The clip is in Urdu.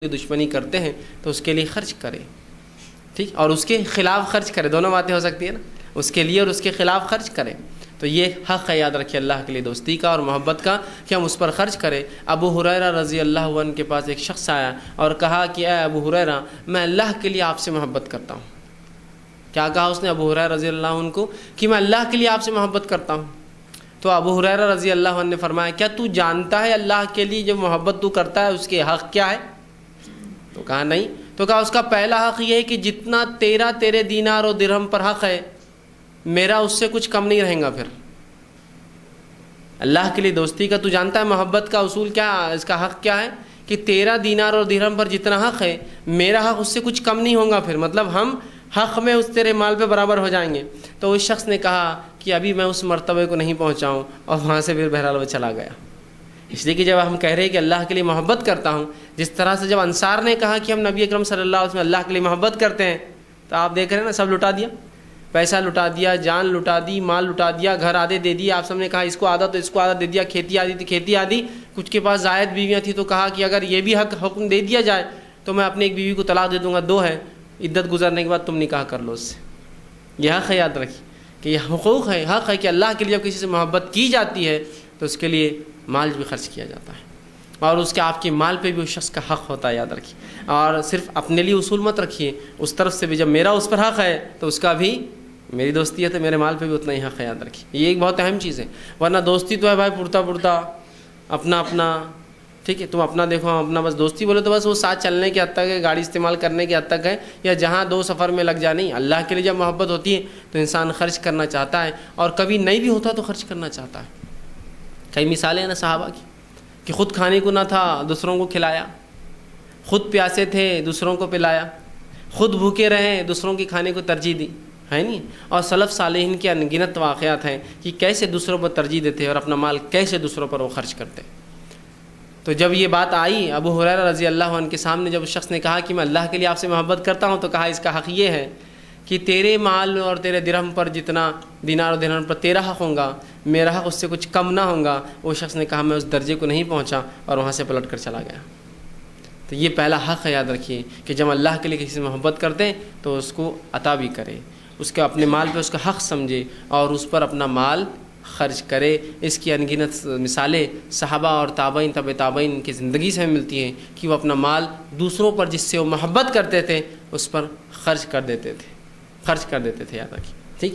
دشمنی کرتے ہیں تو اس کے لیے خرچ کرے، ٹھیک، اور اس کے خلاف خرچ کرے، دونوں باتیں ہو سکتی ہیں نا، اس کے لیے اور اس کے خلاف خرچ کرے۔ تو یہ حق ہے، یاد رکھیے، اللہ کے لیے دوستی کا اور محبت کا کہ ہم اس پر خرچ کریں۔ ابو ہریرہ رضی اللہ عنہ کے پاس ایک شخص آیا اور کہا کہ اے ابو ہریرہ، میں اللہ کے لیے آپ سے محبت کرتا ہوں۔ کیا کہا اس نے ابو ہریرہ رضی اللہ عنہ کو؟ کہ میں اللہ کے لیے آپ سے محبت کرتا ہوں۔ تو ابو ہریرہ رضی اللہ عنہ نے فرمایا، کیا تو جانتا ہے اللہ کے لیے جو محبت تو کرتا ہے اس کے حق کیا ہے؟ تو کہا نہیں۔ تو کہا اس کا پہلا حق یہ ہے کہ جتنا تیرے دینار و درہم پر حق ہے، میرا اس سے کچھ کم نہیں رہیں گا۔ پھر اللہ کے لیے دوستی کا تو جانتا ہے محبت کا اصول کیا، اس کا حق کیا ہے کہ تیرا دینار اور درہم پر جتنا حق ہے، میرا حق اس سے کچھ کم نہیں ہوگا۔ پھر مطلب ہم حق میں اس تیرے مال پہ برابر ہو جائیں گے۔ تو اس شخص نے کہا کہ ابھی میں اس مرتبے کو نہیں پہنچاؤں، اور وہاں سے پھر بہرحال وہ چلا گیا۔ اس لیے کہ جب ہم کہہ رہے ہیں کہ اللہ کے لیے محبت کرتا ہوں، جس طرح سے جب انصار نے کہا کہ ہم نبی اکرم صلی اللہ علیہ وسلم اللہ کے لیے محبت کرتے ہیں، تو آپ دیکھ رہے ہیں نا، سب لٹا دیا، پیسہ لٹا دیا، جان لٹا دی، مال لٹا دیا، گھر آدھے دے دیا۔ آپ سب نے کہا اس کو آدھا تو اس کو آدھا دے دیا، کھیتی آدھی تو کھیتی آدھی، کچھ کے پاس زائد بیویاں تھیں تو کہا کہ اگر یہ بھی حکم دے دیا جائے تو میں اپنی ایک بیوی کو طلاق دے دوں گا، 2 ہے، عدت گزرنے کے بعد تم نکاح کر لو اس سے۔ یہ حق ہے، یاد رکھیے کہ یہ حقوق ہے، حق ہے کہ اللہ کے لیے جب کسی سے محبت کی جاتی ہے تو اس کے لیے مال بھی خرچ کیا جاتا ہے، اور اس کے آپ کے مال پہ بھی اس شخص کا حق ہوتا ہے، یاد رکھیے۔ اور صرف اپنے لیے اصول مت رکھیے، اس طرف سے بھی جب میرا اس پر حق ہے تو اس کا بھی، میری دوستی ہے تو میرے مال پہ بھی اتنا ہی حق ہے، یاد رکھیے۔ یہ ایک بہت اہم چیز ہے، ورنہ دوستی تو ہے بھائی پورتا اپنا اپنا، ٹھیک ہے، تم اپنا دیکھو ہم اپنا، بس دوستی بولے تو بس وہ ساتھ چلنے کی حد تک ہے، گاڑی استعمال کرنے کی حد تک ہے، یا جہاں 2 سفر میں لگ جا۔ نہیں، اللہ کے لیے جب محبت ہوتی ہے تو انسان خرچ کرنا چاہتا ہے، اور کبھی نہیں بھی ہوتا تو خرچ کرنا چاہتا ہے۔ کئی مثالیں ہیں نا صحابہ کی کہ خود کھانے کو نہ تھا، دوسروں کو کھلایا، خود پیاسے تھے، دوسروں کو پلایا، خود بھوکے رہے، دوسروں کے کھانے کو ترجیح دی، ہے نہیں؟ اور سلف صالحین کے انگنت واقعات ہیں کہ کیسے دوسروں پر ترجیح دیتے اور اپنا مال کیسے دوسروں پر وہ خرچ کرتے۔ تو جب یہ بات آئی ابو ہریرہ رضی اللہ عنہ کے سامنے، جب اس شخص نے کہا کہ میں اللہ کے لیے آپ سے محبت کرتا ہوں، تو کہا اس کا حق یہ ہے کہ تیرے مال اور تیرے درہم پر جتنا دینار و درہم پر تیرا حق ہوگا، میرا حق اس سے کچھ کم نہ ہوگا۔ وہ شخص نے کہا میں اس درجے کو نہیں پہنچا، اور وہاں سے پلٹ کر چلا گیا۔ تو یہ پہلا حق ہے، یاد رکھیے کہ جب اللہ کے لیے کسی سے محبت کرتے ہیں تو اس کو عطا بھی کرے، اس کے اپنے مال پہ اس کا حق سمجھے اور اس پر اپنا مال خرچ کرے۔ اس کی انگنت مثالیں صحابہ اور تابعین، تبع تابعین کی زندگی سے ہمیں ملتی ہیں کہ وہ اپنا مال دوسروں پر جس سے وہ محبت کرتے تھے اس پر خرچ کر دیتے تھے، یاد رکھیے، ٹھیک۔